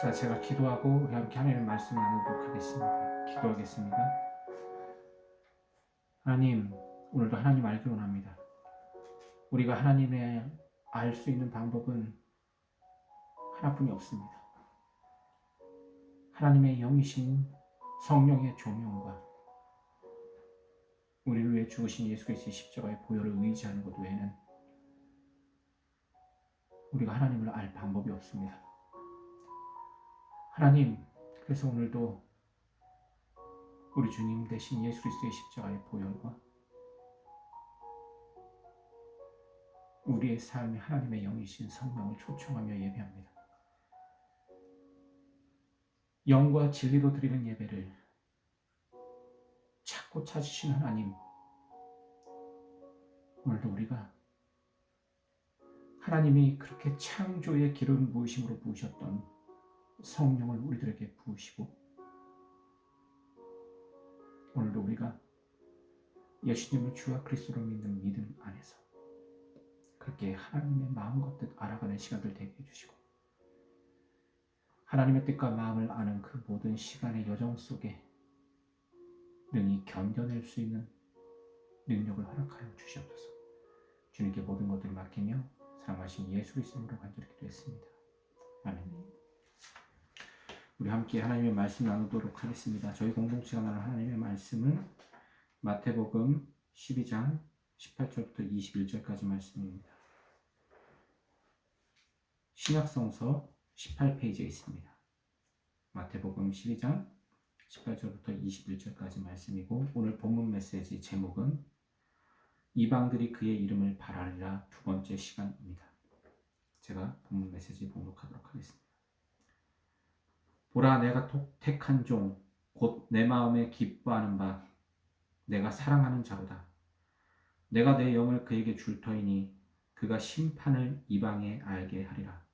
자, 제가 기도하고 우리 함께 하나님의 말씀 나누도록 하겠습니다. 기도하겠습니다. 하나님, 오늘도 하나님 알기 원합니다. 우리가 하나님의 알 수 있는 방법은 하나뿐이 없습니다. 하나님의 영이신 성령의 조명과 우리를 위해 죽으신 예수 그리스도의 십자가의 보혈을 의지하는 것 외에는 우리가 하나님을 알 방법이 없습니다. 하나님, 그래서 오늘도 우리 주님 대신 예수 그리스도의 십자가의 보혈과 우리의 삶에 하나님의 영이신 성령을 초청하며 예배합니다. 영과 진리로 드리는 예배를 찾고 찾으신 하나님, 오늘도 우리가 하나님이 그렇게 창조의 기름 부으심으로 부으셨던 성령을 우리들에게 부으시고, 오늘도 우리가 예수님을 주와 그리스도로 믿는 믿음 안에서 그렇게 하나님의 마음과 뜻 알아가는 시간들 되게 해주시고, 하나님의 뜻과 마음을 아는 그 모든 시간의 여정 속에 능히 견뎌낼 수 있는 능력을 허락하여 주시옵소서. 주님께 모든 것들을 맡기며 사랑하신 예수 그리스도로 간절히 기도했습니다. 아멘. 우리 함께 하나님의 말씀 나누도록 하겠습니다. 저희 공동체가 나눈 하나님의 말씀은 마태복음 12장 18절부터 21절까지 말씀입니다. 신약성서 18페이지에 있습니다. 마태복음 12장 18절부터 21절까지 말씀이고, 오늘 본문 메시지 제목은 이방들이 그의 이름을 바라리라 두 번째 시간입니다. 제가 본문 메시지 봉독하도록 하겠습니다. 보라, 내가 택한 종 곧 내 마음에 기뻐하는 바 내가 사랑하는 자로다. 내가 내 영을 그에게 줄 터이니 그가 심판을 이방에 알게 하리라.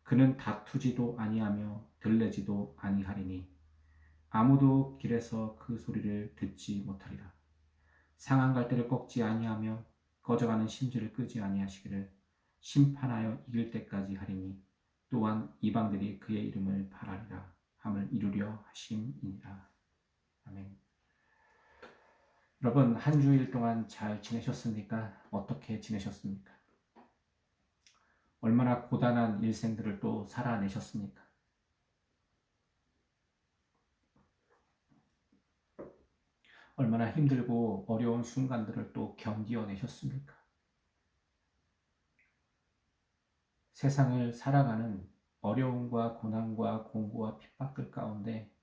그는 다투지도 아니하며 들레지도 아니하리니 아무도 길에서 그 소리를 듣지 못하리라. 상한 갈대를 꺾지 아니하며 꺼져가는 심지를 끄지 아니하시기를 심판하여 이길 때까지 하리니 또한 이방들이 그의 이름을 바라리라 함을 이루려 하심이니라. 아멘. 여러분, 한 주일 동안 잘 지내셨습니까? 어떻게 지내셨습니까? 얼마나 고단한 일생들을 또 살아내셨습니까? 얼마나 힘들고 어려운 순간들을 또 견디어내셨습니까? 세상을 살아가는 어려움과 고난과 공고와 핍박들 가운데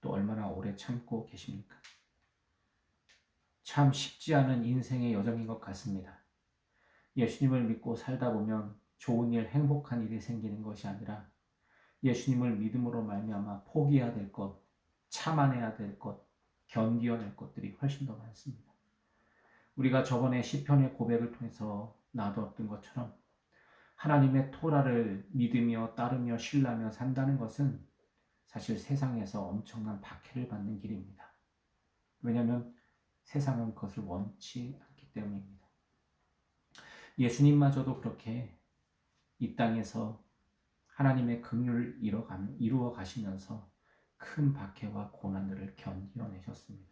또 얼마나 오래 참고 계십니까? 참 쉽지 않은 인생의 여정인 것 같습니다. 예수님을 믿고 살다 보면 좋은 일, 행복한 일이 생기는 것이 아니라 예수님을 믿음으로 말미암아 포기해야 될 것, 참아내야 될 것, 견디어낼 것들이 훨씬 더 많습니다. 우리가 저번에 시편의 고백을 통해서 나누었던 것처럼 하나님의 토라를 믿으며 따르며 신뢰하며 산다는 것은 사실 세상에서 엄청난 박해를 받는 길입니다. 왜냐하면 세상은 그것을 원치 않기 때문입니다. 예수님마저도 그렇게 이 땅에서 하나님의 긍휼을 이루어 가시면서 큰 박해와 고난들을 견뎌내셨습니다.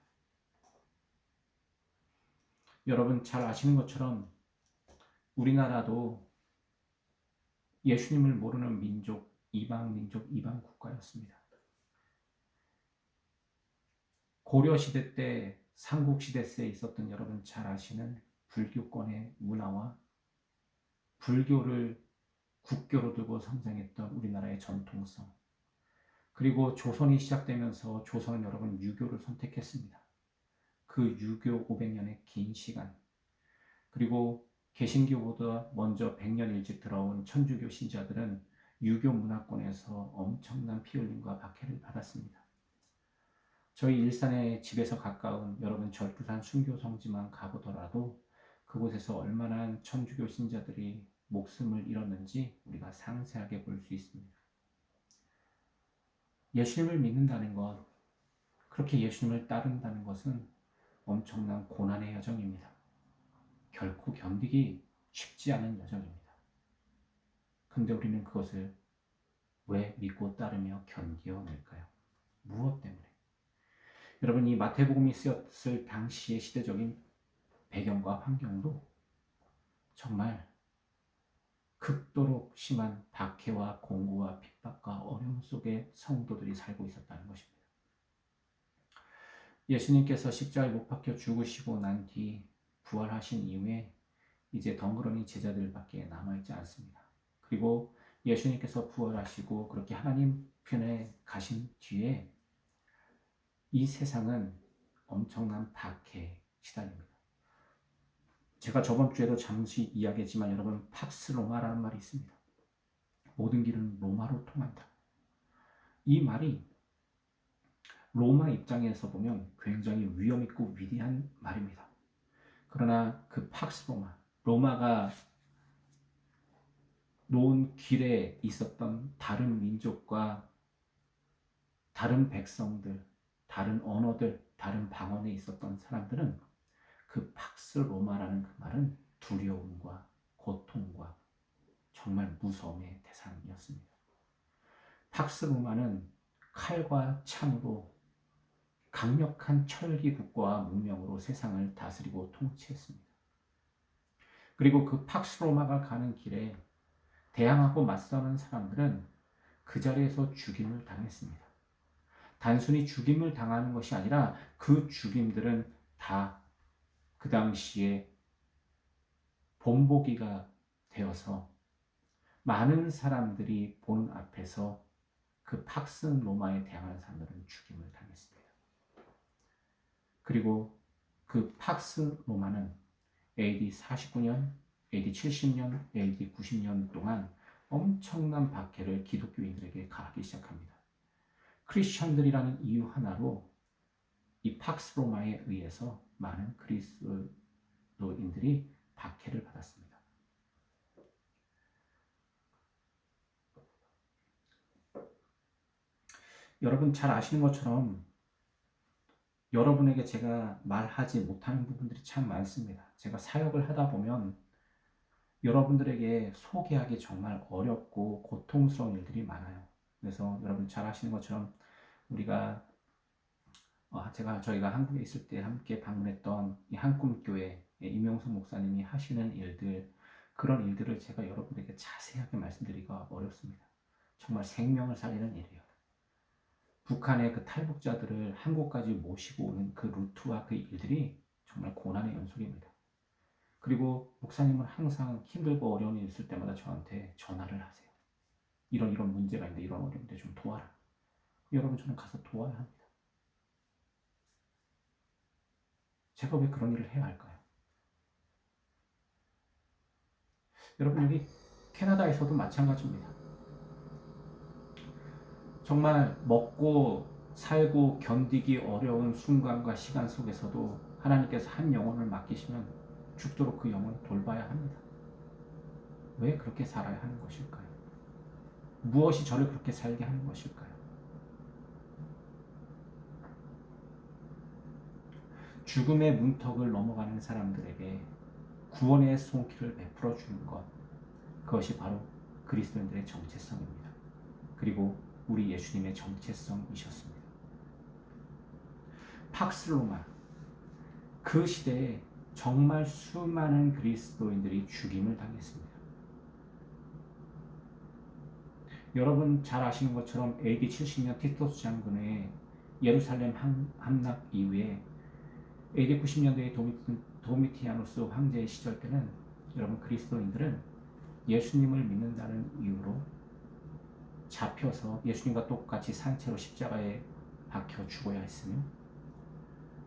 여러분 잘 아시는 것처럼 우리나라도 예수님을 모르는 민족, 이방 국가였습니다. 고려시대 때 삼국시대 때 있었던 여러분 잘 아시는 불교권의 문화와 불교를 국교로 두고 성장했던 우리나라의 전통성, 그리고 조선이 시작되면서 조선은 여러분 유교를 선택했습니다. 그 유교 500년의 긴 시간, 그리고 개신교보다 먼저 100년 일찍 들어온 천주교 신자들은 유교 문화권에서 엄청난 피 흘림과 박해를 받았습니다. 저희 일산의 집에서 가까운 여러분 절두산 순교성지만 가보더라도 그곳에서 얼마나 천주교 신자들이 목숨을 잃었는지 우리가 상세하게 볼 수 있습니다. 예수님을 믿는다는 것, 그렇게 예수님을 따른다는 것은 엄청난 고난의 여정입니다. 결코 견디기 쉽지 않은 여정입니다. 근데 우리는 그것을 왜 믿고 따르며 견뎌낼까요? 무엇 때문에? 여러분, 이 마태복음이 쓰였을 당시의 시대적인 배경과 환경도 정말 극도로 심한 박해와 공고와 핍박과 어려움 속에 성도들이 살고 있었다는 것입니다. 예수님께서 십자가에 못 박혀 죽으시고 난 뒤 부활하신 이후에 이제 덩그러니 제자들밖에 남아있지 않습니다. 그리고 예수님께서 부활하시고 그렇게 하나님 편에 가신 뒤에 이 세상은 엄청난 박해에 시달립니다. 제가 저번 주에도 잠시 이야기했지만 여러분, 팍스 로마라는 말이 있습니다. 모든 길은 로마로 통한다. 이 말이 로마 입장에서 보면 굉장히 위험 있고 위대한 말입니다. 그러나 그 팍스 로마가 놓은 길에 있었던 다른 민족과 다른 백성들, 다른 언어들, 다른 방언에 있었던 사람들은 그 팍스 로마라는 그 말은 두려움과 고통과 정말 무서움의 대상이었습니다. 팍스 로마는 칼과 창으로 강력한 철기 국가와 문명으로 세상을 다스리고 통치했습니다. 그리고 그 팍스 로마가 가는 길에 대항하고 맞서는 사람들은 그 자리에서 죽임을 당했습니다. 단순히 죽임을 당하는 것이 아니라 그 죽임들은 다 그 당시에 본보기가 되어서 많은 사람들이 보는 앞에서 그 팍스 로마에 대항하는 사람들은 죽임을 당했습니다. 그리고 그 팍스 로마는 AD 49년, AD 70년, AD 90년 동안 엄청난 박해를 기독교인들에게 가하기 시작합니다. 크리스천들이라는 이유 하나로 이 팍스 로마에 의해서 많은 그리스도인들이 박해를 받았습니다. 여러분 잘 아시는 것처럼 여러분에게 제가 말하지 못하는 부분들이 참 많습니다. 제가 사역을 하다 보면 여러분들에게 소개하기 정말 어렵고 고통스러운 일들이 많아요. 그래서 여러분 잘 아시는 것처럼 저희가 한국에 있을 때 함께 방문했던 이 한꿈교회 임용석 목사님이 하시는 일들, 그런 일들을 제가 여러분에게 자세하게 말씀드리기가 어렵습니다. 정말 생명을 살리는 일이에요. 북한의 그 탈북자들을 한국까지 모시고 오는 그 루트와 그 일들이 정말 고난의 연속입니다. 그리고 목사님은 항상 힘들고 어려운 일 있을 때마다 저한테 전화를 하세요. 이런 문제가 있는데 이런 어려운데 좀 도와라. 여러분, 저는 가서 도와야 합니다. 제가 왜 그런 일을 해야 할까요? 여러분, 여기 캐나다에서도 마찬가지입니다. 정말 먹고 살고 견디기 어려운 순간과 시간 속에서도 하나님께서 한 영혼을 맡기시면 죽도록 그 영혼을 돌봐야 합니다. 왜 그렇게 살아야 하는 것일까요? 무엇이 저를 그렇게 살게 하는 것일까요? 죽음의 문턱을 넘어가는 사람들에게 구원의 손길을 베풀어 주는 것, 그것이 바로 그리스도인들의 정체성입니다. 그리고 우리 예수님의 정체성이셨습니다. 팍스 로마, 그 시대에 정말 수많은 그리스도인들이 죽임을 당했습니다. 여러분 잘 아시는 것처럼 AD 70년 티토스 장군의 예루살렘 함락 이후에 AD 90년대의 도미티아누스 황제의 시절 때는 여러분 그리스도인들은 예수님을 믿는다는 이유로 잡혀서 예수님과 똑같이 산채로 십자가에 박혀 죽어야 했으며,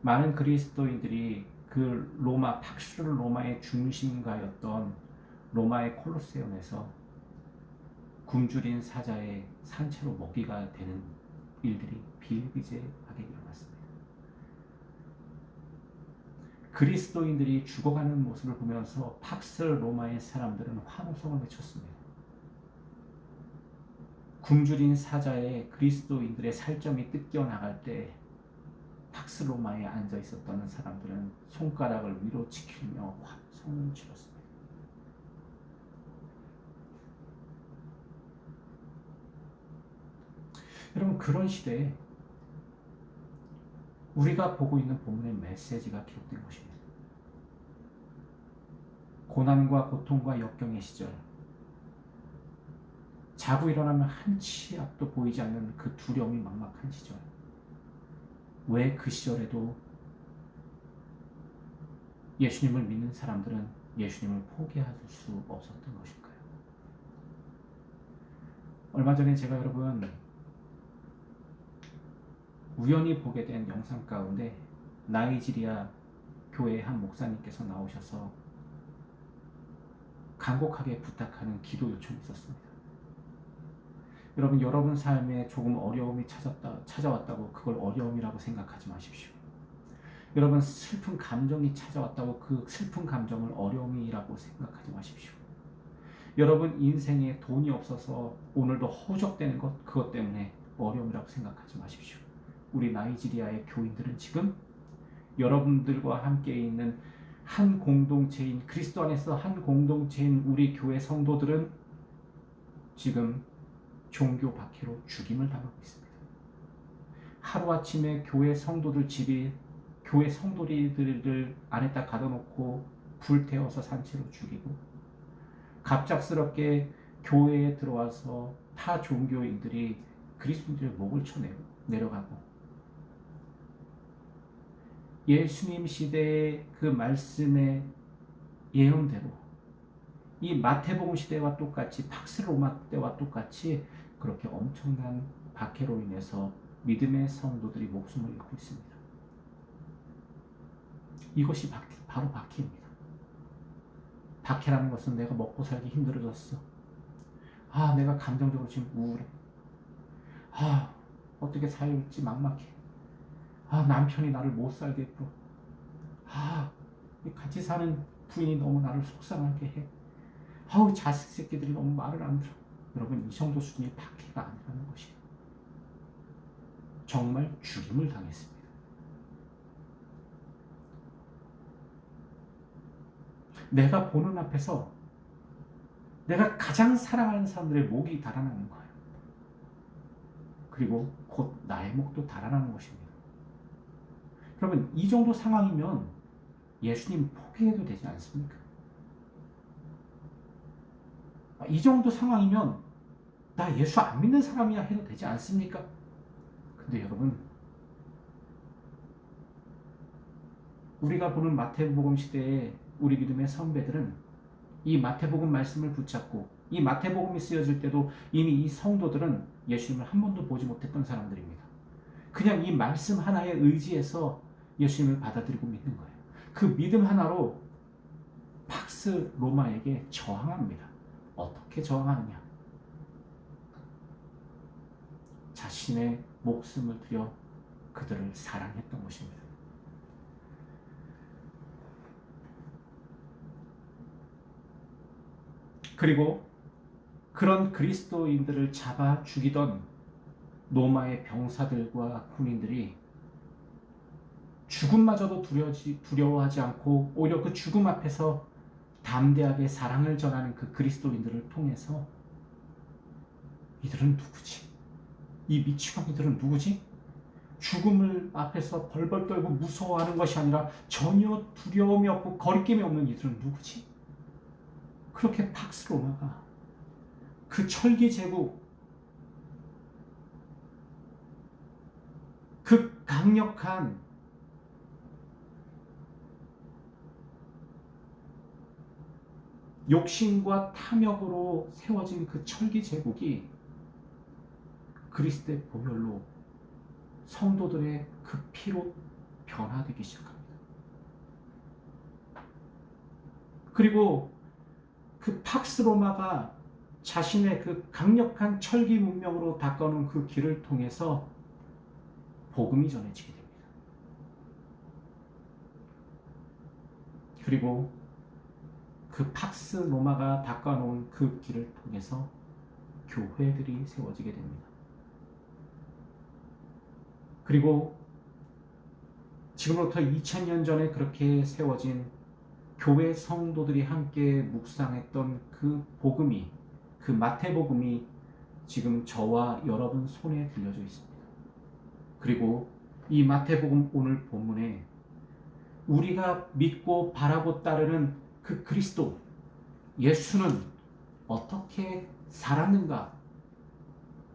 많은 그리스도인들이 그 로마 팍스 로마의 중심가였던 로마의 콜로세움에서 굶주린 사자의 산채로 먹이가 되는 일들이 비일비재하게 일어났습니다. 그리스도인들이 죽어가는 모습을 보면서 팍스 로마의 사람들은 환호성을 외쳤습니다. 굶주린 사자의 그리스도인들의 살점이 뜯겨 나갈 때 팍스 로마에 앉아 있었던 사람들은 손가락을 위로 치키며 환호성을 질렀습니다. 여러분, 그런 시대에 우리가 보고 있는 본문의 메시지가 기록된 것입니다. 고난과 고통과 역경의 시절, 자고 일어나면 한치 앞도 보이지 않는 그 두려움이 막막한 시절, 왜 그 시절에도 예수님을 믿는 사람들은 예수님을 포기할 수 없었던 것일까요? 얼마 전에 제가 여러분 우연히 보게 된 영상 가운데 나이지리아 교회의 한 목사님께서 나오셔서 간곡하게 부탁하는 기도 요청이 있었습니다. 여러분 삶에 조금 어려움이 찾아왔다고 그걸 어려움이라고 생각하지 마십시오. 여러분 슬픈 감정이 찾아왔다고 그 슬픈 감정을 어려움이라고 생각하지 마십시오. 여러분 인생에 돈이 없어서 오늘도 허우적대는 것, 그것 때문에 어려움이라고 생각하지 마십시오. 우리 나이지리아의 교인들은 지금 여러분들과 함께 있는 한 공동체인, 그리스도 안에서 한 공동체인 우리 교회 성도들은 지금 종교 박해로 죽임을 당하고 있습니다. 하루아침에 교회 성도들 집이 교회 성도들을 안에다 가둬놓고 불태워서 산채로 죽이고, 갑작스럽게 교회에 들어와서 타 종교인들이 그리스도인들의 목을 쳐 내려가고, 예수님 시대의 그 말씀의 예언대로 이 마태복음 시대와 똑같이 팍스 로마 때와 똑같이 그렇게 엄청난 박해로 인해서 믿음의 성도들이 목숨을 잃고 있습니다. 이것이 바로 박해입니다. 박해라는 것은 내가 먹고 살기 힘들어졌어. 내가 감정적으로 지금 우울해. 어떻게 살지 막막해. 남편이 나를 못 살게 굴어. 같이 사는 부인이 너무 나를 속상하게 해. 자식 새끼들이 너무 말을 안 들어. 여러분, 이 정도 수준의 박해가 아니라는 것이에요. 정말 죽임을 당했습니다. 내가 보는 앞에서 내가 가장 사랑하는 사람들의 목이 달아나는 거예요. 그리고 곧 나의 목도 달아나는 것입니다. 여러분, 이 정도 상황이면 예수님 포기해도 되지 않습니까? 이 정도 상황이면 나 예수 안 믿는 사람이야 해도 되지 않습니까? 근데 여러분, 우리가 보는 마태복음 시대에 우리 믿음의 선배들은 이 마태복음 말씀을 붙잡고, 이 마태복음이 쓰여질 때도 이미 이 성도들은 예수님을 한 번도 보지 못했던 사람들입니다. 그냥 이 말씀 하나에 의지해서 예수님을 받아들이고 믿는 거예요. 그 믿음 하나로 팍스 로마에게 저항합니다. 어떻게 저항하느냐? 자신의 목숨을 들여 그들을 사랑했던 것입니다. 그리고 그런 그리스도인들을 잡아 죽이던 로마의 병사들과 군인들이 죽음마저도 두려워하지 않고 오히려 그 죽음 앞에서 담대하게 사랑을 전하는 그 그리스도인들을 통해서 이들은 누구지? 이 미치광이들은 누구지? 죽음을 앞에서 벌벌 떨고 무서워하는 것이 아니라 전혀 두려움이 없고 거리낌이 없는 이들은 누구지? 그렇게 팍스 로마가 그 철기 제국, 그 강력한 욕심과 탐욕으로 세워진 그 철기 제국이 그리스도의 보혈로 성도들의 그 피로 변화되기 시작합니다. 그리고 그 팍스 로마가 자신의 그 강력한 철기 문명으로 닦아놓은 그 길을 통해서 복음이 전해지게 됩니다. 그리고 그 팍스 로마가 닦아놓은 그 길을 통해서 교회들이 세워지게 됩니다. 그리고 지금부터 2000년 전에 그렇게 세워진 교회 성도들이 함께 묵상했던 그 복음이, 그 마태복음이 지금 저와 여러분 손에 들려져 있습니다. 그리고 이 마태복음 오늘 본문에 우리가 믿고 바라고 따르는 그 그리스도, 예수는 어떻게 살았는가?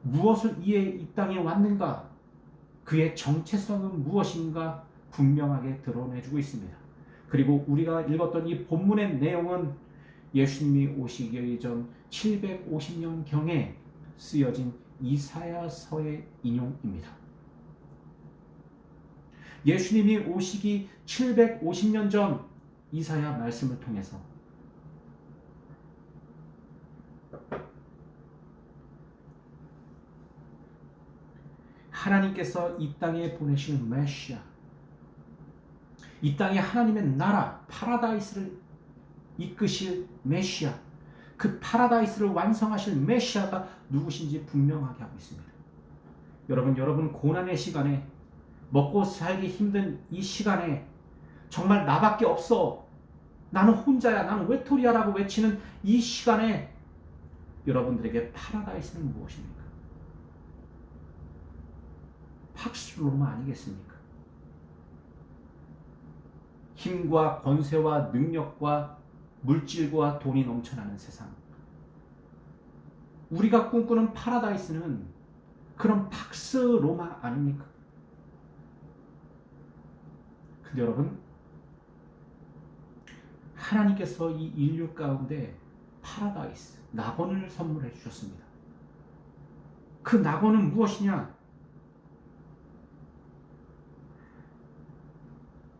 무엇을 위해 이 땅에 왔는가? 그의 정체성은 무엇인가 분명하게 드러내주고 있습니다. 그리고 우리가 읽었던 이 본문의 내용은 예수님이 오시기 전 750년경에 쓰여진 이사야서의 인용입니다. 예수님이 오시기 750년 전 이사야 말씀을 통해서 하나님께서 이 땅에 보내신 메시아, 이 땅에 하나님의 나라, 파라다이스를 이끄실 메시아, 그 파라다이스를 완성하실 메시아가 누구신지 분명하게 하고 있습니다. 여러분 고난의 시간에, 먹고 살기 힘든 이 시간에 정말 나밖에 없어, 나는 혼자야, 나는 외톨이야라고 외치는 이 시간에 여러분들에게 파라다이스는 무엇입니까? 팍스 로마 아니겠습니까? 힘과 권세와 능력과 물질과 돈이 넘쳐나는 세상. 우리가 꿈꾸는 파라다이스는 그런 팍스 로마 아닙니까? 근데 여러분, 하나님께서 이 인류 가운데 파라다이스, 낙원을 선물해 주셨습니다. 그 낙원은 무엇이냐?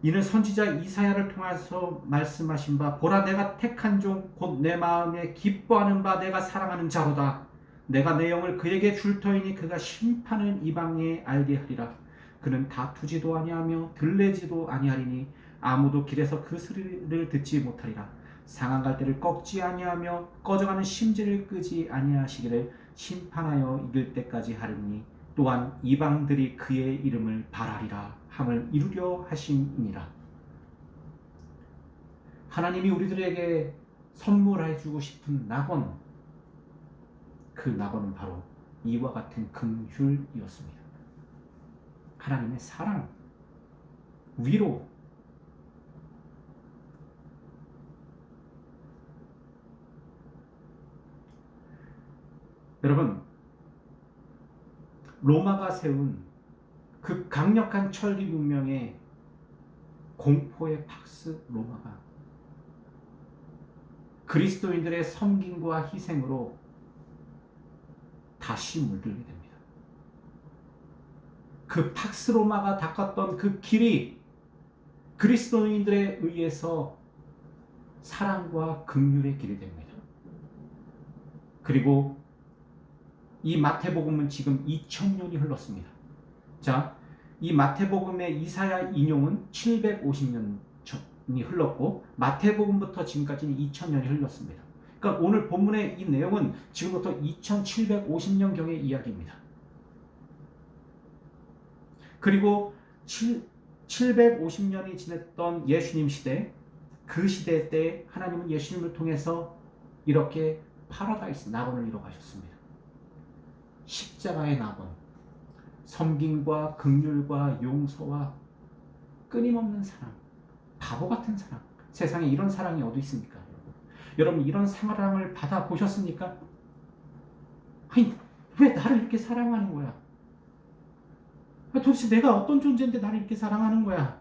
이는 선지자 이사야를 통해서 말씀하신 바, 보라 내가 택한 종 곧 내 마음에 기뻐하는 바 내가 사랑하는 자로다. 내가 내 영을 그에게 줄 터이니 그가 심판을 이방에 알게 하리라. 그는 다투지도 아니하며 들레지도 아니하리니 아무도 길에서 그 소리를 듣지 못하리라. 상한 갈대를 꺾지 아니하며 꺼져가는 심지를 끄지 아니하시기를 심판하여 이길 때까지 하리니 또한 이방들이 그의 이름을 바라리라 함을 이루려 하심이니라. 하나님이 우리들에게 선물해 주고 싶은 낙원, 그 낙원은 바로 이와 같은 긍휼이었습니다. 하나님의 사랑, 위로, 여러분, 로마가 세운 그 강력한 철기 문명의 공포의 팍스 로마가 그리스도인들의 섬김과 희생으로 다시 물들게 됩니다. 그 팍스 로마가 닦았던 그 길이 그리스도인들에 의해서 사랑과 긍휼의 길이 됩니다. 그리고 이 마태복음은 지금 2000년이 흘렀습니다. 자, 이 마태복음의 이사야 인용은 750년이 흘렀고 마태복음부터 지금까지는 2000년이 흘렀습니다. 그러니까 오늘 본문의 이 내용은 지금부터 2750년경의 이야기입니다. 그리고 750년이 지났던 예수님 시대, 그 시대 때 하나님은 예수님을 통해서 이렇게 파라다이스 낙원을 이뤄가셨습니다. 십자가의 낙원, 섬김과 긍휼과 용서와 끊임없는 사랑, 바보 같은 사랑. 세상에 이런 사랑이 어디 있습니까? 여러분 이런 사랑을 받아보셨습니까? 아니 왜 나를 이렇게 사랑하는 거야? 도대체 내가 어떤 존재인데 나를 이렇게 사랑하는 거야?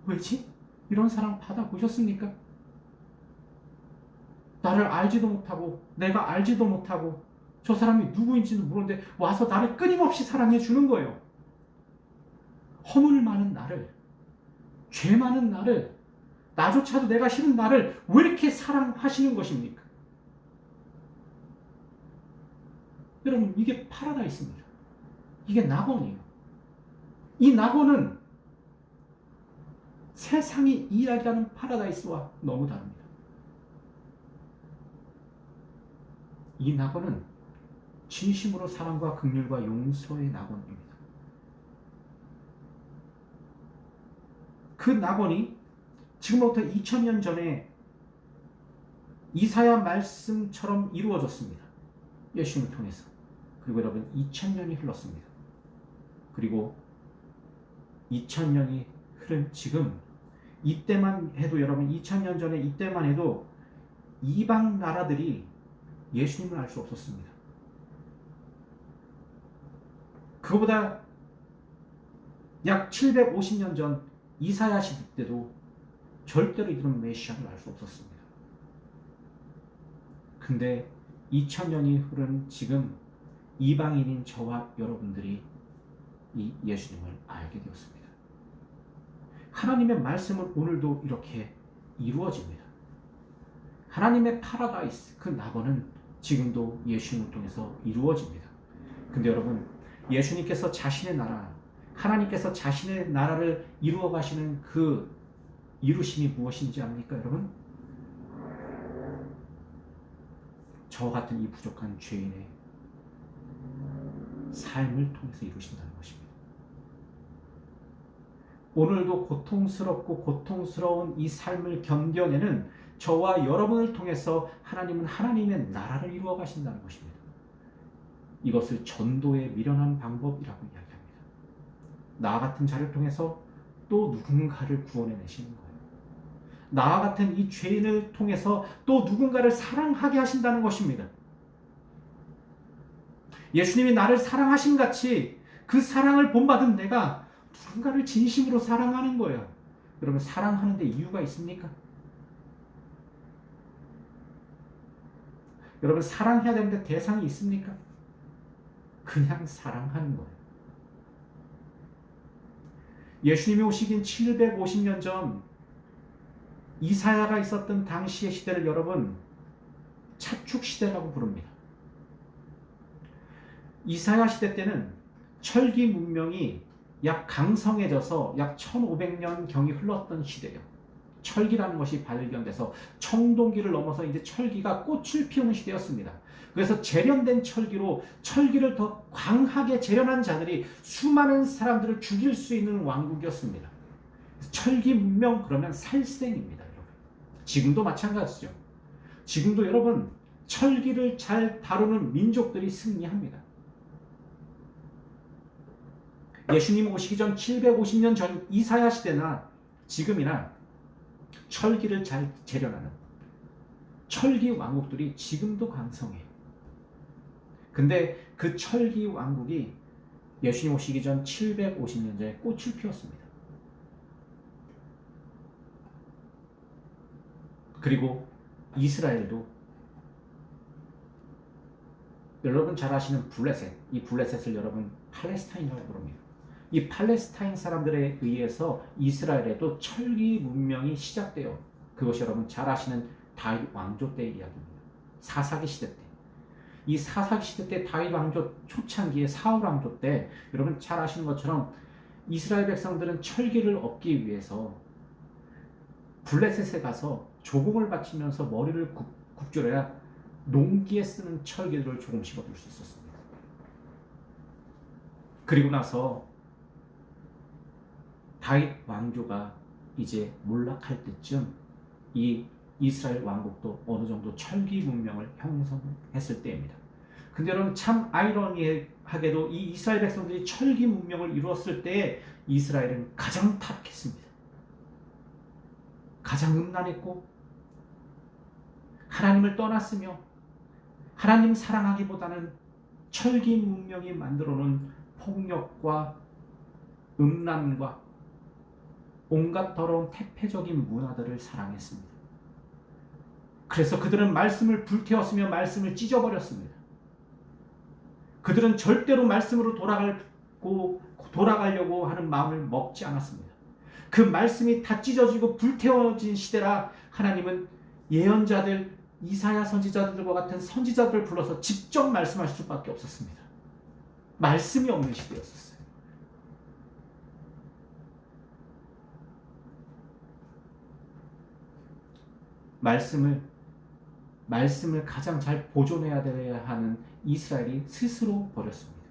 왜지? 이런 사랑 받아보셨습니까? 나를 알지도 못하고 내가 알지도 못하고 저 사람이 누구인지는 모르는데 와서 나를 끊임없이 사랑해 주는 거예요. 허물 많은 나를, 죄 많은 나를, 나조차도 내가 싫은 나를 왜 이렇게 사랑하시는 것입니까? 여러분 이게 파라다이스입니다. 이게 낙원이에요. 이 낙원은 세상이 이야기하는 파라다이스와 너무 다릅니다. 이 낙원은 진심으로 사랑과 긍휼과 용서의 낙원입니다. 그 낙원이 지금부터 2000년 전에 이사야 말씀처럼 이루어졌습니다. 예수님을 통해서. 그리고 여러분 2000년이 흘렀습니다. 그리고 2000년이 흐른 지금 이때만 해도 여러분 2000년 전에 이때만 해도 이방 나라들이 예수님을 알 수 없었습니다. 그거보다 약 750년 전 이사야 시대 때도 절대로 이런 메시아를 알 수 없었습니다. 근데 2000년이 흐른 지금 이방인인 저와 여러분들이 이 예수님을 알게 되었습니다. 하나님의 말씀은 오늘도 이렇게 이루어집니다. 하나님의 파라다이스, 그 낙원은 지금도 예수님을 통해서 이루어집니다. 근데 여러분, 예수님께서 자신의 나라, 하나님께서 자신의 나라를 이루어 가시는 그 이루심이 무엇인지 압니까, 여러분? 저 같은 이 부족한 죄인의 삶을 통해서 이루신다는 것입니다. 오늘도 고통스럽고 고통스러운 이 삶을 견뎌내는 저와 여러분을 통해서 하나님은 하나님의 나라를 이루어 가신다는 것입니다. 이것을 전도의 미련한 방법이라고 이야기합니다. 나 같은 자를 통해서 또 누군가를 구원해내시는 거예요. 나와 같은 이 죄인을 통해서 또 누군가를 사랑하게 하신다는 것입니다. 예수님이 나를 사랑하신 같이 그 사랑을 본받은 내가 누군가를 진심으로 사랑하는 거예요. 여러분 사랑하는데 이유가 있습니까? 여러분 사랑해야 되는데 대상이 있습니까? 그냥 사랑하는 거예요. 예수님이 오시긴 750년 전 이사야가 있었던 당시의 시대를 여러분 차축시대라고 부릅니다. 이사야 시대 때는 철기 문명이 약 강성해져서 약 1500년경이 흘렀던 시대예요. 철기라는 것이 발견돼서 청동기를 넘어서 이제 철기가 꽃을 피우는 시대였습니다. 그래서 재련된 철기로 철기를 더 광하게 재련한 자들이 수많은 사람들을 죽일 수 있는 왕국이었습니다. 철기 문명 그러면 살생입니다, 여러분. 지금도 마찬가지죠. 지금도 여러분 철기를 잘 다루는 민족들이 승리합니다. 예수님 오시기 전 750년 전 이사야 시대나 지금이나 철기를 잘 재련하는 철기 왕국들이 지금도 강성해요. 근데 그 철기 왕국이 예수님 오시기 전 750년 전에 꽃을 피웠습니다. 그리고 이스라엘도 여러분 잘 아시는 블레셋, 이 블레셋을 여러분 팔레스타인이라고 부릅니다. 이 팔레스타인 사람들에 의해서 이스라엘에도 철기 문명이 시작돼요. 그것이 여러분 잘 아시는 다윗 왕조 때의 이야기입니다. 사사기 시대 때. 이 사사기 시대 때 다윗 왕조 초창기에 사울 왕조 때 여러분 잘 아시는 것처럼 이스라엘 백성들은 철기를 얻기 위해서 블레셋에 가서 조공을 바치면서 머리를 굽겨야 농기에 쓰는 철기들을 조금씩 얻을 수 있었습니다. 그리고 나서 다윗 왕조가 이제 몰락할 때쯤 이 이스라엘 왕국도 어느 정도 철기 문명을 형성했을 때입니다. 근데 여러분 참 아이러니하게도 이 이스라엘 백성들이 철기 문명을 이루었을 때에 이스라엘은 가장 타락했습니다. 가장 음란했고 하나님을 떠났으며 하나님 사랑하기보다는 철기 문명이 만들어놓은 폭력과 음란과 온갖 더러운 태폐적인 문화들을 사랑했습니다. 그래서 그들은 말씀을 불태웠으며 말씀을 찢어버렸습니다. 그들은 절대로 말씀으로 돌아가려고 하는 마음을 먹지 않았습니다. 그 말씀이 다 찢어지고 불태워진 시대라 하나님은 예언자들, 이사야 선지자들과 같은 선지자들을 불러서 직접 말씀하실 수밖에 없었습니다. 말씀이 없는 시대였었어요. 말씀을 가장 잘 보존해야 하는 이스라엘이 스스로 버렸습니다.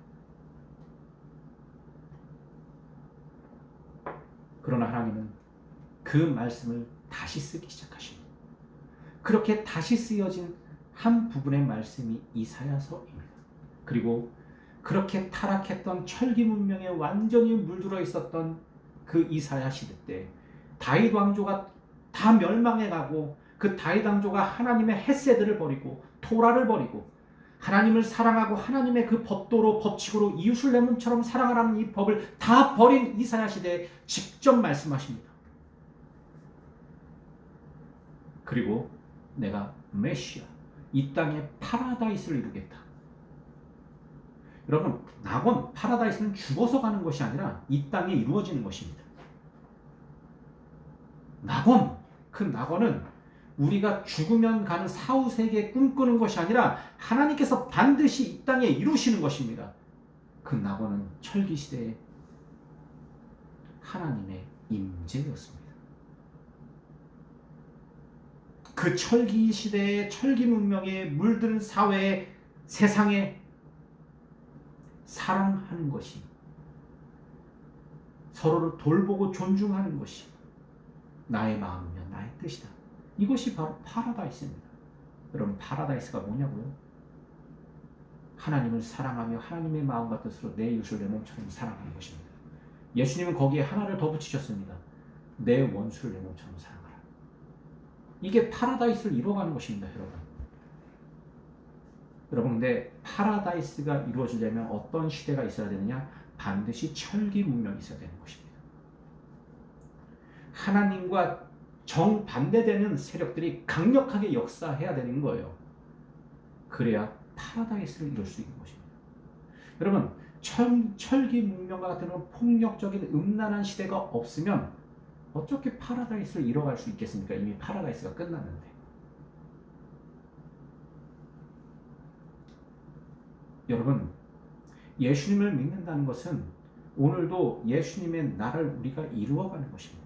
그러나 하나님은 그 말씀을 다시 쓰기 시작하십니다. 그렇게 다시 쓰여진 한 부분의 말씀이 이사야서입니다. 그리고 그렇게 타락했던 철기 문명에 완전히 물들어 있었던 그 이사야 시대 때 다윗 왕조가 다 멸망해가고 그 다윗 왕조가 하나님의 헤세드를 버리고 토라를 버리고 하나님을 사랑하고 하나님의 그 법도로 법칙으로 이웃을 내 몸처럼 사랑하라는 이 법을 다 버린 이사야 시대에 직접 말씀하십니다. 그리고 내가 메시아, 이 땅에 파라다이스를 이루겠다. 여러분, 낙원, 파라다이스는 죽어서 가는 것이 아니라 이 땅에 이루어지는 것입니다. 낙원, 그 낙원은 우리가 죽으면 가는 사후세계에 꿈꾸는 것이 아니라 하나님께서 반드시 이 땅에 이루시는 것입니다. 그 낙원은 철기시대의 하나님의 임재였습니다. 그 철기시대의 철기 문명에 물든 사회에 세상에 사랑하는 것이, 서로를 돌보고 존중하는 것이 나의 마음이며 나의 뜻이다. 이것이 바로 파라다이스입니다. 여러분, 파라다이스가 뭐냐고요? 하나님을 사랑하며 하나님의 마음과 뜻으로 내 이웃을 내 몸처럼 사랑하는 것입니다. 예수님은 거기에 하나를 더 붙이셨습니다. 내 원수를 내 몸처럼 사랑하라. 이게 파라다이스를 이루어가는 것입니다, 여러분. 여러분, 근데 파라다이스가 이루어지려면 어떤 시대가 있어야 되느냐? 반드시 철기 문명이 있어야 되는 것입니다. 하나님과 정반대되는 세력들이 강력하게 역사해야 되는 거예요. 그래야 파라다이스를 이룰 수 있는 것입니다. 여러분, 철기 문명과 같은 폭력적인 음란한 시대가 없으면 어떻게 파라다이스를 이뤄갈 수 있겠습니까? 이미 파라다이스가 끝났는데. 여러분, 예수님을 믿는다는 것은 오늘도 예수님의 나라를 우리가 이루어가는 것입니다.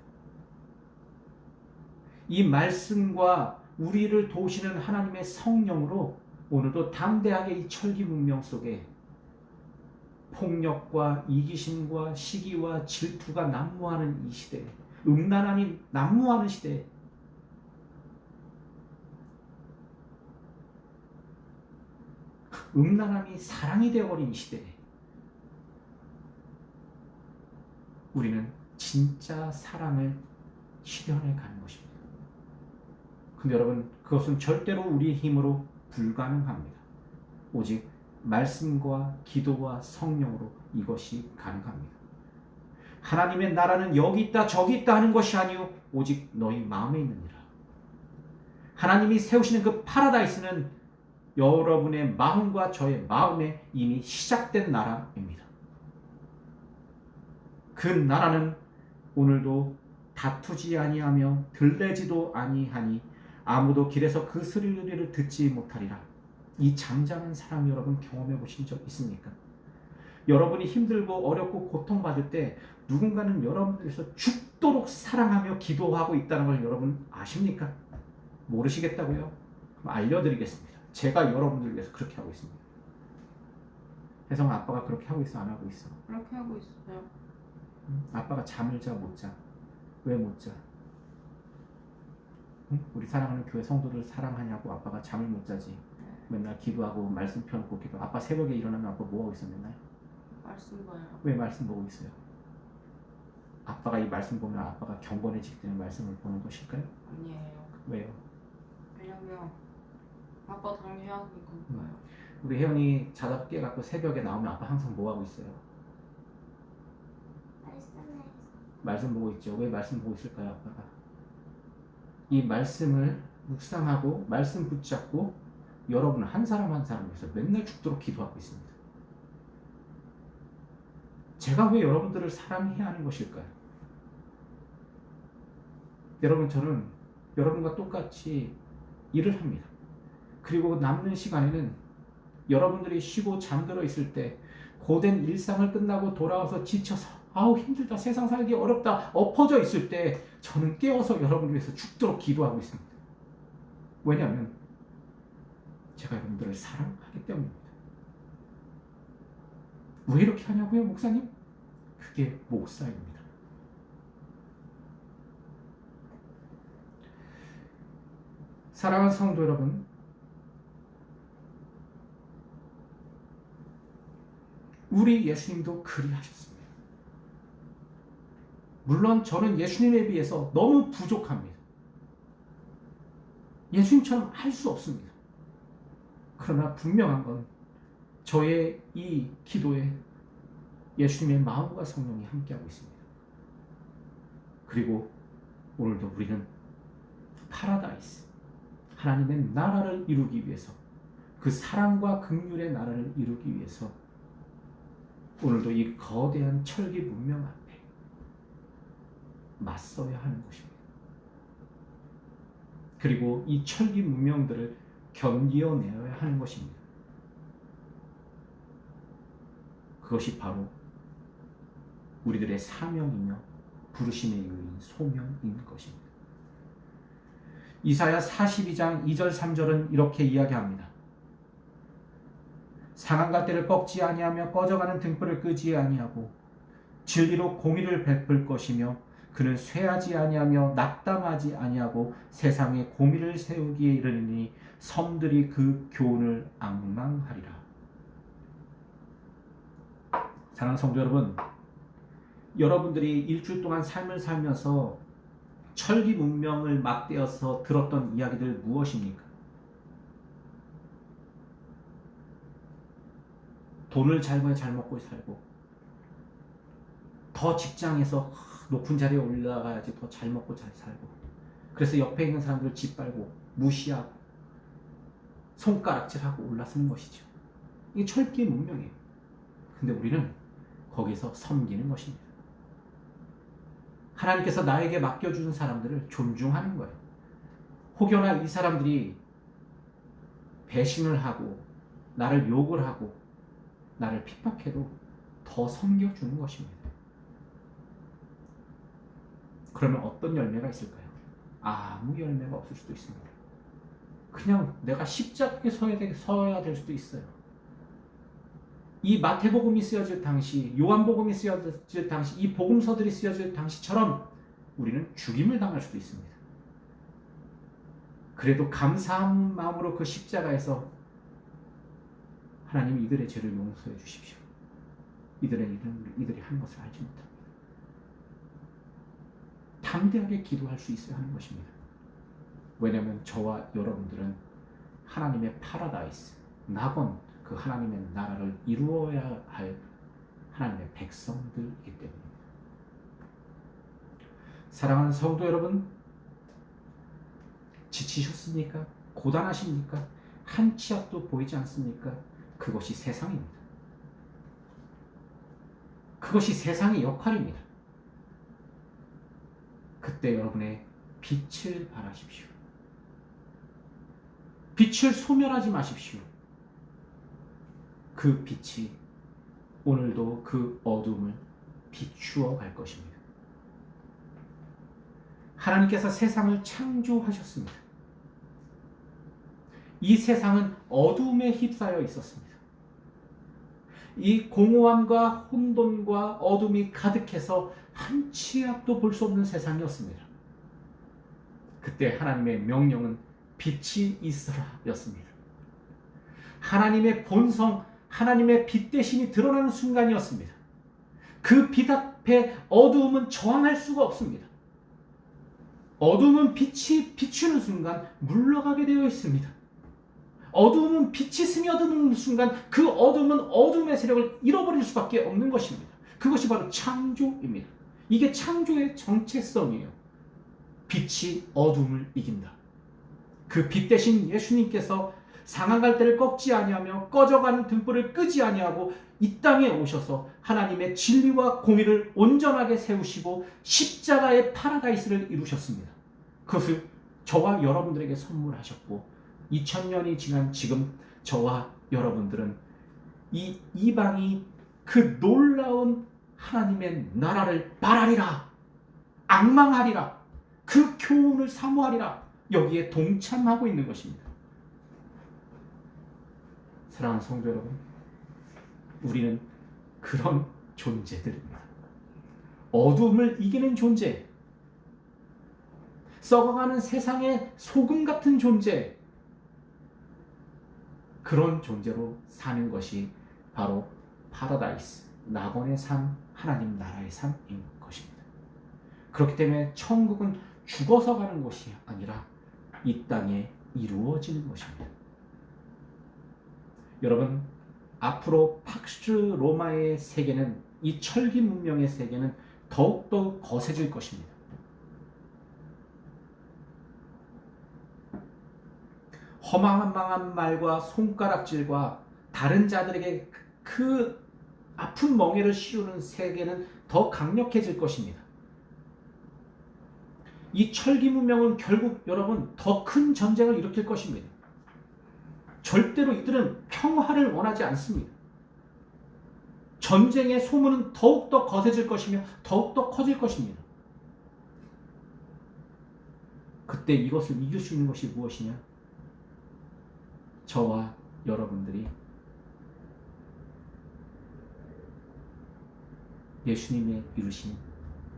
이 말씀과 우리를 도우시는 하나님의 성령으로 오늘도 담대하게 이 철기 문명 속에 폭력과 이기심과 시기와 질투가 난무하는 이 시대에, 음란함이 난무하는 시대에 음란함이 사랑이 되어버린 시대에 우리는 진짜 사랑을 실현해 가는 것입니다. 근데 여러분, 그것은 절대로 우리의 힘으로 불가능합니다. 오직 말씀과 기도와 성령으로 이것이 가능합니다. 하나님의 나라는 여기 있다 저기 있다 하는 것이 아니요 오직 너희 마음에 있느니라. 하나님이 세우시는 그 파라다이스는 여러분의 마음과 저의 마음에 이미 시작된 나라입니다. 그 나라는 오늘도 다투지 아니하며 들레지도 아니하니 아무도 길에서 그 소리를 듣지 못하리라. 이 잠잠한 사랑 여러분 경험해 보신 적 있습니까? 여러분이 힘들고 어렵고 고통받을 때 누군가는 여러분들에서 죽도록 사랑하며 기도하고 있다는 걸 여러분 아십니까? 모르시겠다고요? 그럼 알려드리겠습니다. 제가 여러분들 위해서 그렇게 하고 있습니다. 혜성 아빠가 그렇게 하고 있어? 안 하고 있어? 그렇게 하고 있어요. 아빠가 잠을 자 못 자? 왜 못 자? 응? 우리 사랑하는 교회 성도들 사랑하냐고 아빠가 잠을 못 자지. 맨날 기도하고 말씀 펴놓고 기도. 아빠 새벽에 일어나면 아빠 뭐 하고 있어 맨날? 말씀 봐요. 왜 말씀 보고 있어요? 아빠가 이 말씀 보면 아빠가 경건해지기 때문에 말씀을 보는 것일까요? 아니에요. 왜요? 왜냐면 아빠 당해야 하니까요. 우리 혜영이 자다 깨갖고 새벽에 나오면 아빠 항상 뭐 하고 있어요? 말씀 보고 있죠. 왜 말씀 보고 있을까요, 아빠가? 이 말씀을 묵상하고 말씀 붙잡고 여러분 한 사람 한 사람 위해서 맨날 죽도록 기도하고 있습니다. 제가 왜 여러분들을 사랑해야 하는 것일까요? 여러분, 저는 여러분과 똑같이 일을 합니다. 그리고 남는 시간에는 여러분들이 쉬고 잠들어 있을 때 고된 일상을 끝나고 돌아와서 지쳐서 아우 힘들다, 세상 살기 어렵다, 엎어져 있을 때 저는 깨어서 여러분을 위해서 죽도록 기도하고 있습니다. 왜냐하면 제가 여러분들을 사랑하기 때문입니다. 왜 이렇게 하냐고요, 목사님? 그게 목사입니다. 사랑하는 성도 여러분, 우리 예수님도 그리하셨습니다. 물론 저는 예수님에 비해서 너무 부족합니다. 예수님처럼 할 수 없습니다. 그러나 분명한 건 저의 이 기도에 예수님의 마음과 성령이 함께하고 있습니다. 그리고 오늘도 우리는 파라다이스, 하나님의 나라를 이루기 위해서, 그 사랑과 긍휼의 나라를 이루기 위해서 오늘도 이 거대한 철기 문명 앞에 맞서야 하는 것입니다. 그리고 이 철기 문명들을 견디어내야 하는 것입니다. 그것이 바로 우리들의 사명이며 부르심의 이유인 소명인 것입니다. 이사야 42장 2절 3절은 이렇게 이야기합니다. 상한 때를 꺾지 아니하며 꺼져가는 등불을 끄지 아니하고 진리로 공의를 베풀 것이며 그는 쇠하지 아니하며 낙담하지 아니하고 세상에 공의를 세우기에 이르니 섬들이 그 교훈을 앙망하리라. 사랑하는 성도 여러분, 여러분들이 일주일 동안 삶을 살면서 철기 문명을 맞대어서 들었던 이야기들 무엇입니까? 돈을 잘 벌어 잘 먹고 살고, 더 직장에서 높은 자리에 올라가야지 더 잘 먹고 잘 살고, 그래서 옆에 있는 사람들을 짓밟고 무시하고 손가락질하고 올라서는 것이죠. 이게 철기의 문명이에요. 근데 우리는 거기서 섬기는 것입니다. 하나님께서 나에게 맡겨주는 사람들을 존중하는 거예요. 혹여나 이 사람들이 배신을 하고 나를 욕을 하고 나를 핍박해도 더 섬겨주는 것입니다. 그러면 어떤 열매가 있을까요? 아무 열매가 없을 수도 있습니다. 그냥 내가 십자가에 서야 될 수도 있어요. 이 마태복음이 쓰여질 당시, 요한복음이 쓰여질 당시, 이 복음서들이 쓰여질 당시처럼 우리는 죽임을 당할 수도 있습니다. 그래도 감사한 마음으로 그 십자가에서 하나님 이들의 죄를 용서해 주십시오. 이들이 한 것을 알지 못합니다. 담대하게 기도할 수 있어야 하는 것입니다. 왜냐하면 저와 여러분들은 하나님의 파라다이스, 낙원, 그 하나님의 나라를 이루어야 할 하나님의 백성들이기 때문입니다. 사랑하는 성도 여러분, 지치셨습니까? 고단하십니까? 한 치 앞도 보이지 않습니까? 그것이 세상입니다. 그것이 세상의 역할입니다. 그때 여러분의 빛을 발하십시오. 빛을 소멸하지 마십시오. 그 빛이 오늘도 그 어둠을 비추어 갈 것입니다. 하나님께서 세상을 창조하셨습니다. 이 세상은 어둠에 휩싸여 있었습니다. 이 공허함과 혼돈과 어둠이 가득해서 한 치의 앞도 볼 수 없는 세상이었습니다. 그때 하나님의 명령은 빛이 있어라 였습니다. 하나님의 본성, 하나님의 빛 대신이 드러나는 순간이었습니다. 그 빛 앞에 어두움은 저항할 수가 없습니다. 어두움은 빛이 비추는 순간 물러가게 되어 있습니다. 어두움은 빛이 스며드는 순간 그 어둠은 어둠의 세력을 잃어버릴 수밖에 없는 것입니다. 그것이 바로 창조입니다. 이게 창조의 정체성이에요. 빛이 어둠을 이긴다. 그 빛 대신 예수님께서 상한 갈대를 꺾지 아니하며 꺼져가는 등불을 끄지 아니하고 이 땅에 오셔서 하나님의 진리와 공의를 온전하게 세우시고 십자가의 파라다이스를 이루셨습니다. 그것을 저와 여러분들에게 선물하셨고 2000년이 지난 지금 저와 여러분들은 이 이방이 그 놀라운 하나님의 나라를 바라리라, 앙망하리라, 그 교훈을 사모하리라 여기에 동참하고 있는 것입니다. 사랑하는 성도 여러분, 우리는 그런 존재들입니다. 어둠을 이기는 존재, 썩어가는 세상의 소금 같은 존재, 그런 존재로 사는 것이 바로 파라다이스, 낙원의 삶, 하나님 나라의 삶인 것입니다. 그렇기 때문에 천국은 죽어서 가는 것이 아니라 이 땅에 이루어지는 것입니다. 여러분, 앞으로 팍스 로마의 세계는, 이 철기 문명의 세계는 더욱더 거세질 것입니다. 허망한 말과 손가락질과 다른 자들에게 그 아픈 멍에를 씌우는 세계는 더 강력해질 것입니다. 이 철기 문명은 결국 여러분 더 큰 전쟁을 일으킬 것입니다. 절대로 이들은 평화를 원하지 않습니다. 전쟁의 소문은 더욱더 거세질 것이며 더욱더 커질 것입니다. 그때 이것을 이길 수 있는 것이 무엇이냐? 저와 여러분들이 예수님의 이루신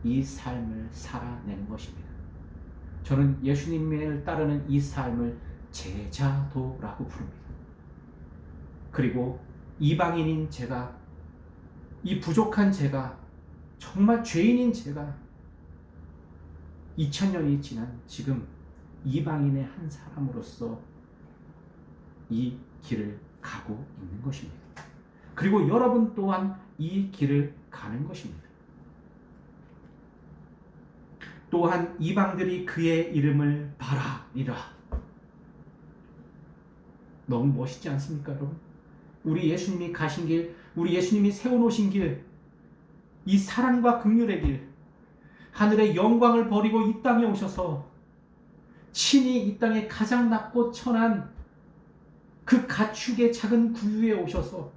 이 삶을 살아내는 것입니다. 저는 예수님을 따르는 이 삶을 제자도라고 부릅니다. 그리고 이방인인 제가, 이 부족한 제가, 정말 죄인인 제가 2000년이 지난 지금 이방인의 한 사람으로서 이 길을 가고 있는 것입니다. 그리고 여러분 또한 이 길을 가는 것입니다. 또한 이방들이 그의 이름을 바라리라. 너무 멋있지 않습니까, 여러분? 우리 예수님이 가신 길, 우리 예수님이 세워놓으신 길, 이 사랑과 긍휼의 길, 하늘의 영광을 버리고 이 땅에 오셔서 친히 이 땅에 가장 낮고 천한 그 가축의 작은 구유에 오셔서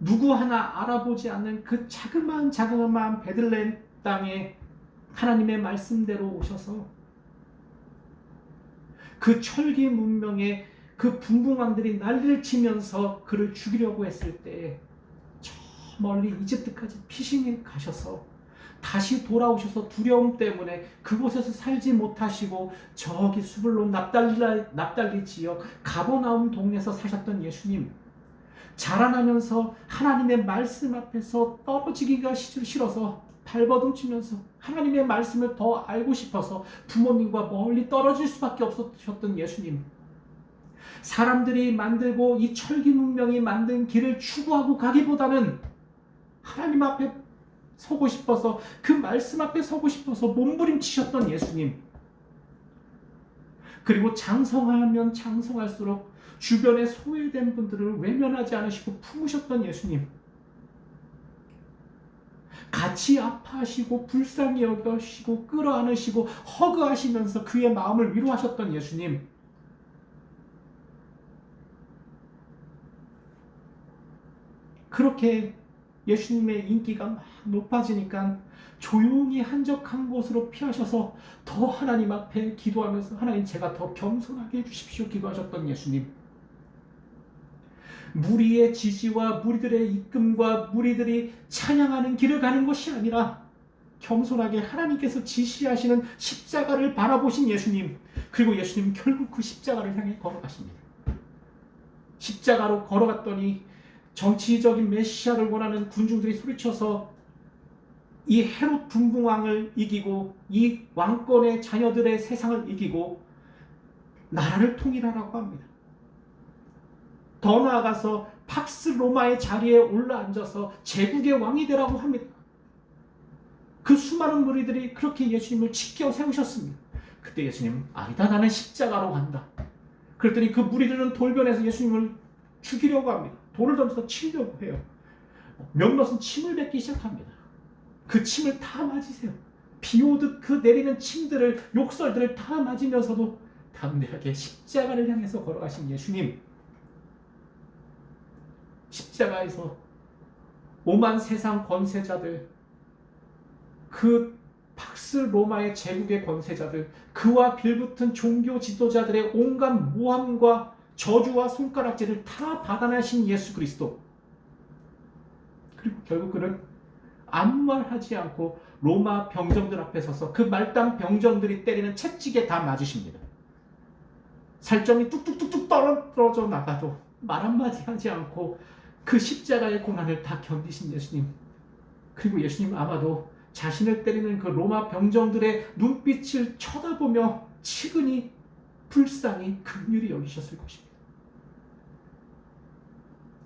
누구 하나 알아보지 않는 그 자그마한 베들레헴 땅에 하나님의 말씀대로 오셔서 그 철기 문명의 그 분봉왕들이 난리를 치면서 그를 죽이려고 했을 때 저 멀리 이집트까지 피신해 가셔서 다시 돌아오셔서 두려움 때문에 그곳에서 살지 못하시고 저기 수블론 납달리 지역 가버나움 동네에서 사셨던 예수님, 자라나면서 하나님의 말씀 앞에서 떨어지기가 싫어서 발버둥 치면서 하나님의 말씀을 더 알고 싶어서 부모님과 멀리 떨어질 수밖에 없으셨던 예수님, 사람들이 만들고 이 철기 문명이 만든 길을 추구하고 가기보다는 하나님 앞에 서고 싶어서, 그 말씀 앞에 서고 싶어서 몸부림치셨던 예수님, 그리고 장성하면 장성할수록 주변에 소외된 분들을 외면하지 않으시고 품으셨던 예수님, 같이 아파하시고 불쌍히 여겨시고 끌어안으시고 허그하시면서 그의 마음을 위로하셨던 예수님, 그렇게 예수님의 인기가 막 높아지니까 조용히 한적한 곳으로 피하셔서 더 하나님 앞에 기도하면서 하나님 제가 더 겸손하게 해주십시오 기도하셨던 예수님, 무리의 지지와 무리들의 이끌림과 무리들이 찬양하는 길을 가는 것이 아니라 겸손하게 하나님께서 지시하시는 십자가를 바라보신 예수님, 그리고 예수님 결국 그 십자가를 향해 걸어가십니다. 십자가로 걸어갔더니 정치적인 메시아를 원하는 군중들이 소리쳐서 이 헤롯 분궁왕을 이기고 이 왕권의 자녀들의 세상을 이기고 나라를 통일하라고 합니다. 더 나아가서 팍스 로마의 자리에 올라앉아서 제국의 왕이 되라고 합니다. 그 수많은 무리들이 그렇게 예수님을 지켜 세우셨습니다. 그때 예수님, 아니다, 나는 십자가로 간다. 그랬더니 그 무리들은 돌변해서 예수님을 죽이려고 합니다. 돌을 던져서 치려고 해요. 몇몇은 침을 뱉기 시작합니다. 그 침을 다 맞으세요. 비 오듯 그 내리는 침들을, 욕설들을 다 맞으면서도 담대하게 십자가를 향해서 걸어가신 예수님, 십자가에서 오만 세상 권세자들, 그 팍스 로마의 제국의 권세자들, 그와 빌붙은 종교 지도자들의 온갖 모함과 저주와 손가락질을 다 받아내신 예수 그리스도, 그리고 결국 그는 아무 말 하지 않고 로마 병정들 앞에 서서 그 말단 병정들이 때리는 채찍에 다 맞으십니다. 살점이 뚝뚝뚝뚝 떨어져 나가도 말 한마디 하지 않고 그 십자가의 고난을 다 견디신 예수님, 그리고 예수님 아마도 자신을 때리는 그 로마 병정들의 눈빛을 쳐다보며 치근히 불쌍히 긍휼히 여기셨을 것입니다.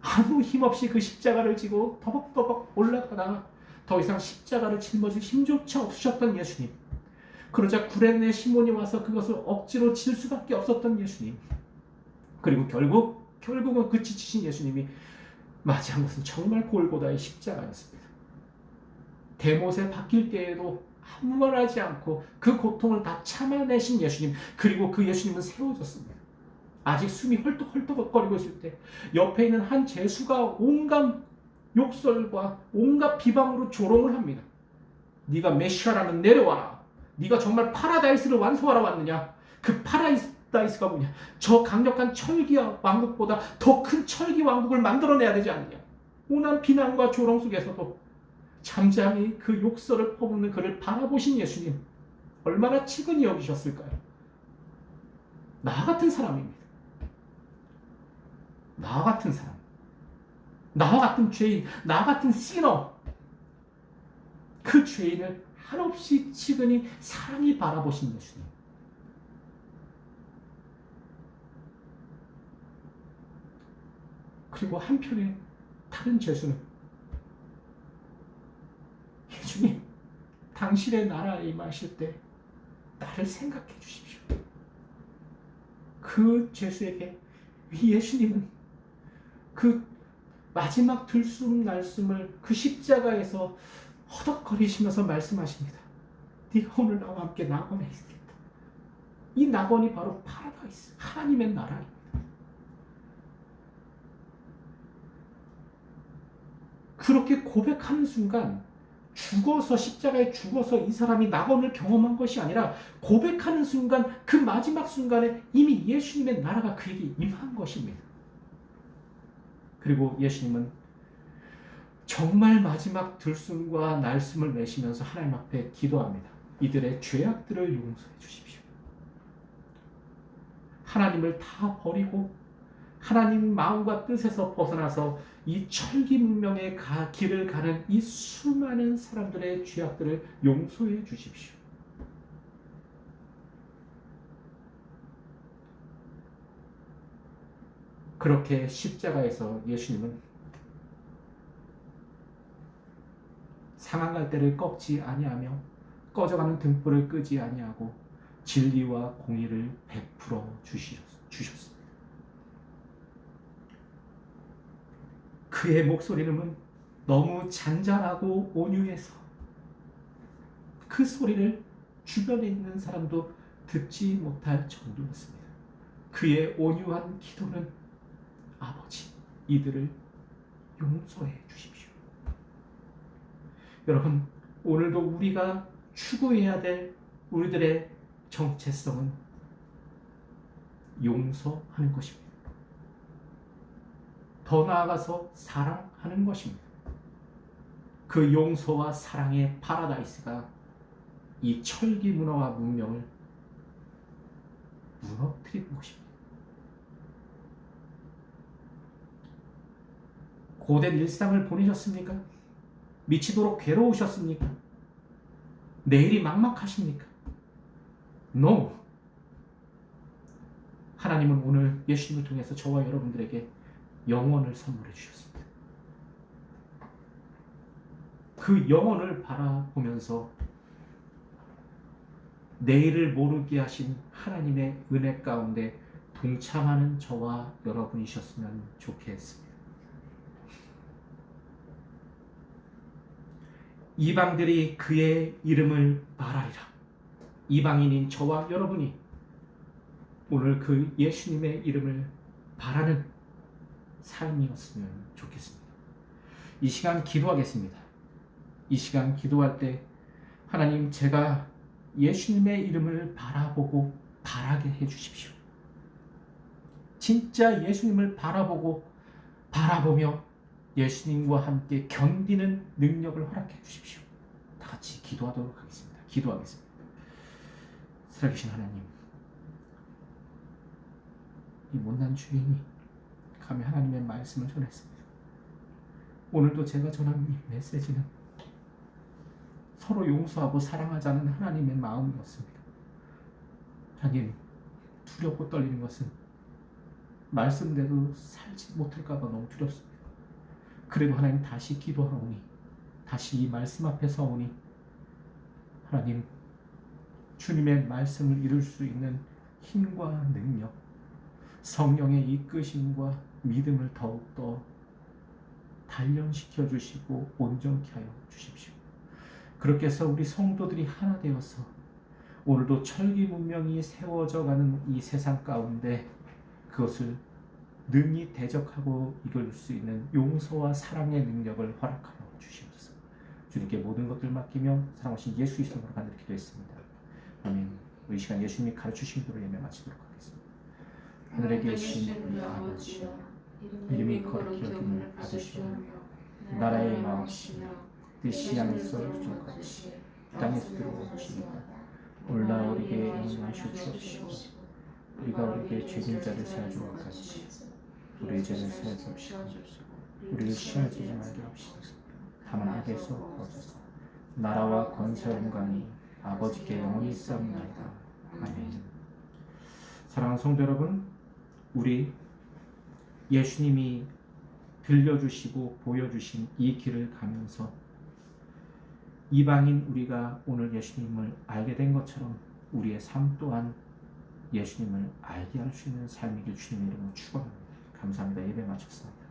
아무 힘없이 그 십자가를 지고 더벅더벅 올라가다가 더 이상 십자가를 짊어질 힘조차 없으셨던 예수님, 그러자 구레네 시몬이 와서 그것을 억지로 질 수밖에 없었던 예수님, 그리고 결국은 그 지치신 예수님이 맞이한 것은 정말 골고다의 십자가였습니다. 대못에 박힐 때에도 아무 말 하지 않고 그 고통을 다 참아내신 예수님, 그리고 그 예수님은 세워졌습니다. 아직 숨이 헐떡헐떡거리고 있을 때 옆에 있는 한 죄수가 온갖 욕설과 온갖 비방으로 조롱을 합니다. 네가 메시아라면 내려와라. 네가 정말 파라다이스를 완성하러 왔느냐? 그 파라다이스가 뭐냐? 저 강력한 철기 왕국보다 더 큰 철기 왕국을 만들어내야 되지 않느냐? 온갖 비난과 조롱 속에서도 잠잠히 그 욕설을 퍼붓는 그를 바라보신 예수님, 얼마나 치근히 여기셨을까요? 나 같은 사람입니다. 나 같은 사람, 나와 같은 죄인, 나 같은 시너, 그 죄인을 한없이 치근히 사랑히 바라보신 예수님. 그리고 한편에 다른 죄수는, 예수님, 당신의 나라에 임하실 때 나를 생각해 주십시오. 그 죄수에게 예수님은 그 마지막 들숨 날숨을 그 십자가에서 허덕거리시면서 말씀하십니다. 네가 오늘 나와 함께 낙원에 있겠다. 이 낙원이 바로 파라다이스, 하나님의 나라입니다. 그렇게 고백하는 순간, 죽어서, 십자가에 죽어서 이 사람이 낙원을 경험한 것이 아니라 고백하는 순간, 그 마지막 순간에 이미 예수님의 나라가 그에게 임한 것입니다. 그리고 예수님은 정말 마지막 들숨과 날숨을 내쉬면서 하나님 앞에 기도합니다. 이들의 죄악들을 용서해 주십시오. 하나님을 다 버리고 하나님 마음과 뜻에서 벗어나서 이 철기 문명의 길을 가는 이 수많은 사람들의 죄악들을 용서해 주십시오. 그렇게 십자가에서 예수님은 상한 갈대를 꺾지 아니하며 꺼져가는 등불을 끄지 아니하고 진리와 공의를 베풀어 주셨습니다. 그의 목소리는 너무 잔잔하고 온유해서 그 소리를 주변에 있는 사람도 듣지 못할 정도였습니다. 그의 온유한 기도는, 아버지, 이들을 용서해 주십시오. 여러분, 오늘도 우리가 추구해야 될 우리들의 정체성은 용서하는 것입니다. 더 나아가서 사랑하는 것입니다. 그 용서와 사랑의 파라다이스가 이 철기 문화와 문명을 무너뜨리는 것입니다. 고된 일상을 보내셨습니까? 미치도록 괴로우셨습니까? 내일이 막막하십니까? No. 하나님은 오늘 예수님을 통해서 저와 여러분들에게 영원을 선물해 주셨습니다. 그 영원을 바라보면서 내일을 모르게 하신 하나님의 은혜 가운데 동참하는 저와 여러분이셨으면 좋겠습니다. 이방들이 그의 이름을 말하리라. 이방인인 저와 여러분이 오늘 그 예수님의 이름을 바라는 삶이었으면 좋겠습니다. 이 시간 기도하겠습니다. 이 시간 기도할 때 하나님, 제가 예수님의 이름을 바라보고 바라게 해주십시오. 진짜 예수님을 바라보며 예수님과 함께 견디는 능력을 허락해 주십시오. 다 같이 기도하도록 하겠습니다. 기도하겠습니다. 살아계신 하나님, 이 못난 주인이 감히 하나님의 말씀을 전했습니다. 오늘도 제가 전한 이 메시지는 서로 용서하고 사랑하자는 하나님의 마음이었습니다. 하나님, 두렵고 떨리는 것은 말씀대로 살지 못할까 봐 너무 두렵습니다. 그래도 하나님, 다시 기도하오니, 다시 이 말씀 앞에 서오니 하나님, 주님의 말씀을 이룰 수 있는 힘과 능력, 성령의 이끄심과 믿음을 더욱더 단련시켜 주시고 온전케 하여 주십시오. 그렇게 해서 우리 성도들이 하나 되어서 오늘도 철기 문명이 세워져 가는 이 세상 가운데 그것을 능히 대적하고 이길 수 있는 용서와 사랑의 능력을 허락하여 주시옵소서. 주님께 모든 것들 맡기며 사랑하신 예수 이름으로 간절히 기도했습니다. 아멘. 이 시간 예수님이 가르치신 대로 예배 마치도록 하겠습니다. 하늘에 계신 우리 아버지여, 이름이 거룩히 여김을 받으시오며 나라의 마음이시며 뜻이 하늘에서 이루어지듯이 땅에서 이루어지이다. 오늘날 우리에게 영광을 주옵시고 우리가 우리에게 죄진 자를 사하는 것 같이 우리의 죄를 사하여 주옵시고 우리를 시험하지 말게 하옵소서. 다만 악에서 구하소서. 나라와 권세와 영광이 아버지께 영원히 있사옵나이다. 아멘. 사랑하는 성도 여러분, 우리 예수님이 들려주시고 보여주신 이 길을 가면서 이방인 우리가 오늘 예수님을 알게 된 것처럼 우리의 삶 또한 예수님을 알게 할 수 있는 삶이길 주님의 이름으로 축원합니다. 감사합니다. 예배 마쳤습니다.